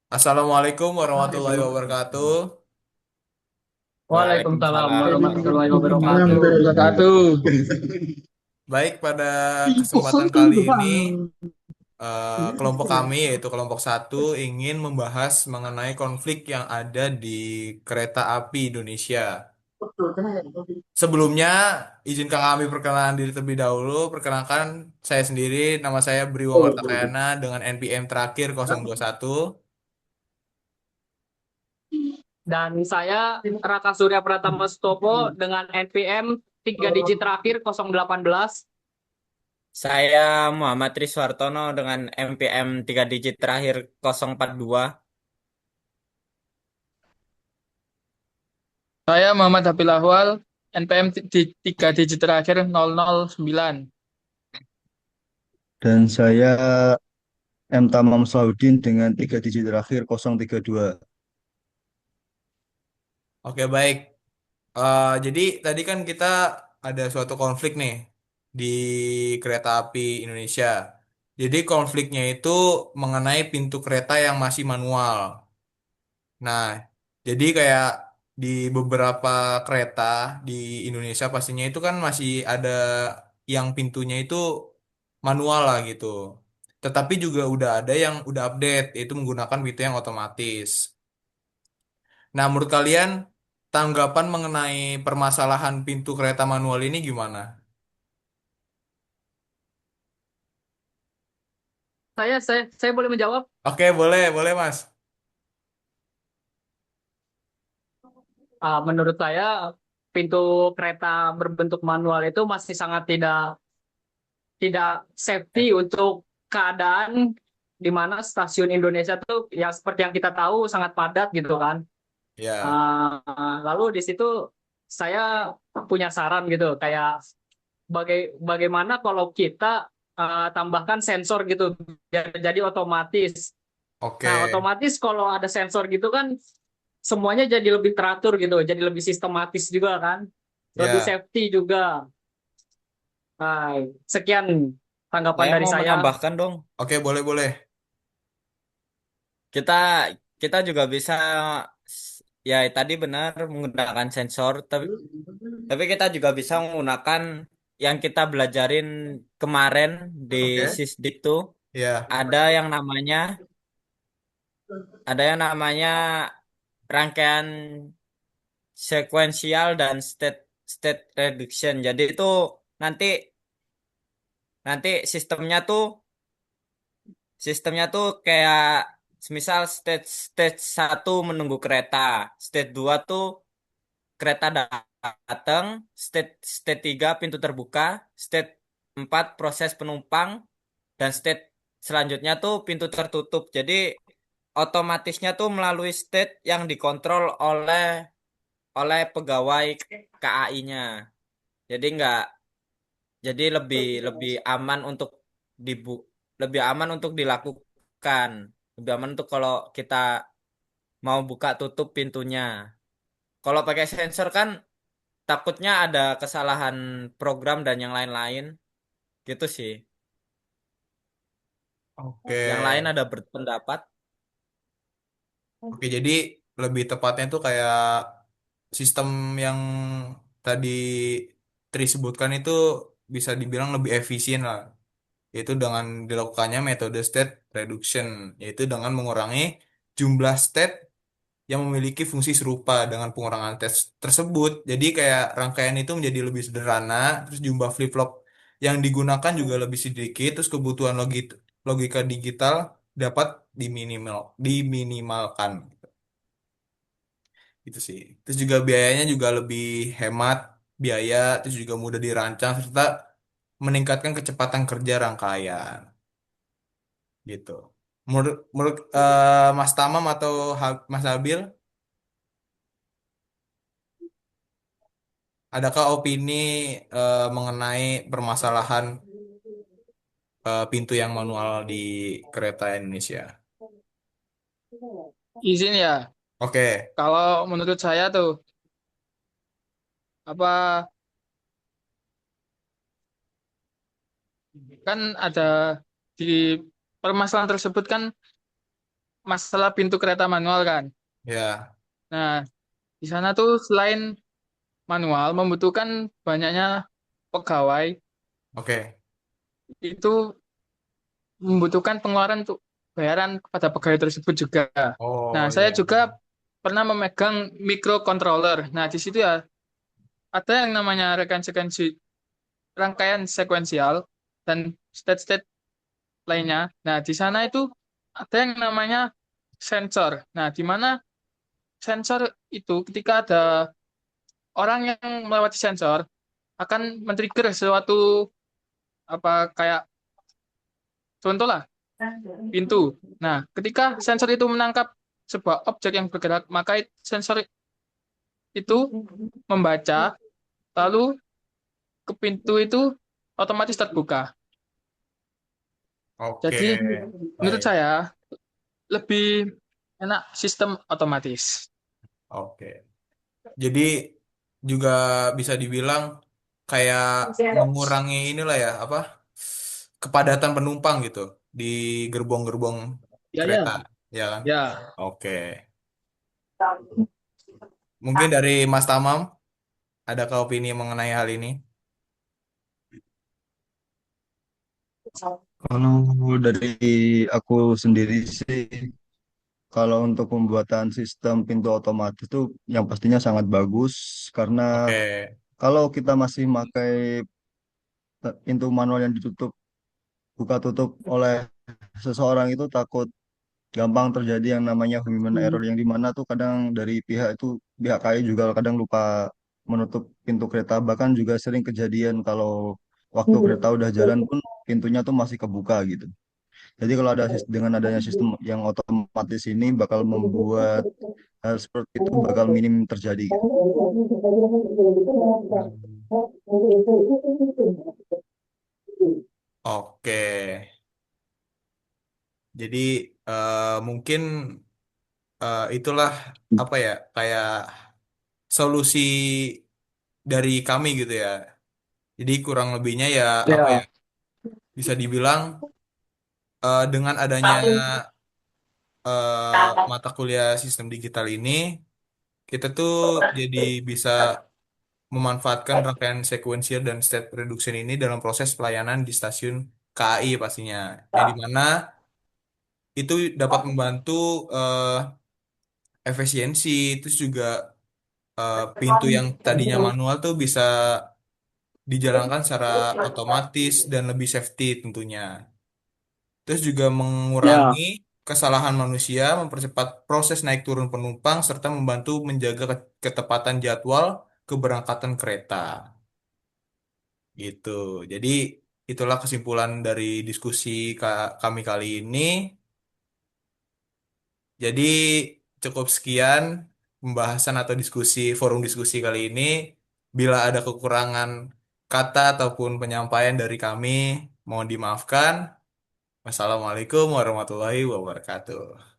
Assalamualaikum warahmatullahi wabarakatuh. Waalaikumsalam Waalaikumsalam warahmatullahi warahmatullahi wabarakatuh. wabarakatuh. Baik, pada Kosong kesempatan tuh kali ini bang. kelompok kami yaitu kelompok satu ingin membahas mengenai konflik yang ada di kereta api Indonesia. Sebelumnya, izinkan kami perkenalan diri terlebih dahulu. Perkenalkan saya sendiri, nama saya Briwong Artakayana dengan NPM terakhir 021. Dan saya Raka Surya Pratama Stopo dengan NPM 3 digit terakhir 018. Saya Muhammad Triswartono dengan MPM 3 digit terakhir 042. Saya Muhammad Habil Ahwal, NPM di 3 digit terakhir 009. Dan saya M. Tamam Salahuddin dengan 3 digit terakhir 032. Oke, baik. Jadi tadi kan kita ada suatu konflik nih di kereta api Indonesia. Jadi konfliknya itu mengenai pintu kereta yang masih manual. Nah, jadi kayak di beberapa kereta di Indonesia pastinya itu kan masih ada yang pintunya itu manual lah gitu. Tetapi juga udah ada yang udah update, yaitu menggunakan pintu yang otomatis. Nah, menurut kalian tanggapan mengenai permasalahan pintu kereta manual ini gimana? Saya boleh menjawab. Oke, boleh, boleh Mas. Menurut saya pintu kereta berbentuk manual itu masih sangat tidak tidak safety untuk keadaan di mana stasiun Indonesia tuh yang seperti yang kita tahu sangat padat gitu kan. Ya, Lalu di situ saya punya saran gitu kayak bagaimana kalau kita tambahkan sensor gitu biar jadi otomatis. oke. Nah, otomatis kalau ada sensor gitu kan semuanya jadi lebih teratur gitu, jadi lebih sistematis juga kan, lebih Ya, safety juga. Nah, sekian tanggapan Saya dari mau saya. menambahkan dong. oke, boleh, boleh. Kita kita juga bisa ya tadi benar menggunakan sensor, tapi kita juga bisa menggunakan yang kita belajarin kemarin di Oke. Sisdik tuh Ya, ada yang namanya ada yang namanya rangkaian sequential dan state state reduction. Jadi itu nanti nanti sistemnya tuh kayak semisal stage stage satu menunggu kereta, stage 2 tuh kereta datang, stage stage 3 pintu terbuka, stage 4 proses penumpang dan stage selanjutnya tuh pintu tertutup. Jadi otomatisnya tuh melalui state yang dikontrol oleh oleh pegawai KAI-nya. Jadi nggak Jadi lebih lebih aman untuk dibu lebih aman untuk dilakukan. Lebih aman untuk kalau kita mau buka tutup pintunya. Kalau pakai sensor kan takutnya ada kesalahan program dan yang lain-lain. Gitu sih. oke. Yang lain ada berpendapat. Oke, jadi lebih tepatnya tuh kayak sistem yang tadi Tri sebutkan itu bisa dibilang lebih efisien lah. Yaitu dengan dilakukannya metode state reduction, yaitu dengan mengurangi jumlah state yang memiliki fungsi serupa dengan pengurangan tes tersebut. Jadi kayak rangkaian itu menjadi lebih sederhana, terus jumlah flip-flop yang digunakan juga lebih sedikit, terus kebutuhan logika digital dapat diminimalkan. Gitu sih. Terus juga biayanya juga lebih hemat biaya, terus juga mudah dirancang serta meningkatkan kecepatan kerja rangkaian. Gitu. Menurut Mas Tamam atau Mas Habil, adakah opini mengenai permasalahan pintu yang manual di kereta Indonesia? Izin ya, Oke, kalau menurut saya tuh apa kan ada di permasalahan tersebut kan masalah pintu kereta manual kan. Ya, Nah, di sana tuh selain manual membutuhkan banyaknya pegawai, oke. itu membutuhkan pengeluaran untuk bayaran kepada pegawai tersebut juga. Nah, Oh saya iya. juga pernah memegang microcontroller. Nah, di situ ya ada yang namanya rangkaian sekuensial dan state-state lainnya. Nah, di sana itu ada yang namanya sensor. Nah, di mana sensor itu ketika ada orang yang melewati sensor akan men-trigger sesuatu apa kayak contoh lah pintu. Nah, ketika sensor itu menangkap sebuah objek yang bergerak, maka sensor itu membaca lalu ke pintu itu otomatis terbuka. Oke. Jadi menurut Baik. saya lebih enak sistem otomatis. Oke. Jadi juga bisa dibilang kayak mengurangi inilah ya, apa? Kepadatan penumpang gitu di gerbong-gerbong Ya, kereta, ya, ya kan? ya. Oke. Mungkin dari Mas Tamam, adakah opini mengenai hal ini? Kalau dari aku sendiri sih, kalau untuk pembuatan sistem pintu otomatis itu yang pastinya sangat bagus karena Oke. kalau kita masih pakai pintu manual yang ditutup buka tutup oleh seseorang itu takut gampang terjadi yang namanya human error yang dimana tuh kadang dari pihak KAI juga kadang lupa menutup pintu kereta bahkan juga sering kejadian kalau waktu kereta udah jalan pun pintunya tuh masih kebuka gitu. Jadi kalau dengan adanya sistem yang otomatis ini bakal membuat hal seperti itu bakal minim terjadi gitu. Hmm. Oke. Jadi mungkin itulah apa ya kayak solusi dari kami gitu ya. Jadi kurang lebihnya ya apa ya Ya. bisa dibilang dengan adanya mata kuliah sistem digital ini kita tuh jadi bisa memanfaatkan rangkaian sekuensial dan state reduction ini dalam proses pelayanan di stasiun KAI pastinya. Yang dimana itu dapat membantu eh, efisiensi, terus juga pintu yang tadinya manual tuh bisa dijalankan secara otomatis dan lebih safety tentunya. Terus juga mengurangi Ya. kesalahan manusia, mempercepat proses naik turun penumpang, serta membantu menjaga ketepatan jadwal keberangkatan kereta. Gitu. Jadi itulah kesimpulan dari diskusi kami kali ini. Jadi cukup sekian pembahasan atau forum diskusi kali ini. Bila ada kekurangan kata ataupun penyampaian dari kami, mohon dimaafkan. Wassalamualaikum warahmatullahi wabarakatuh.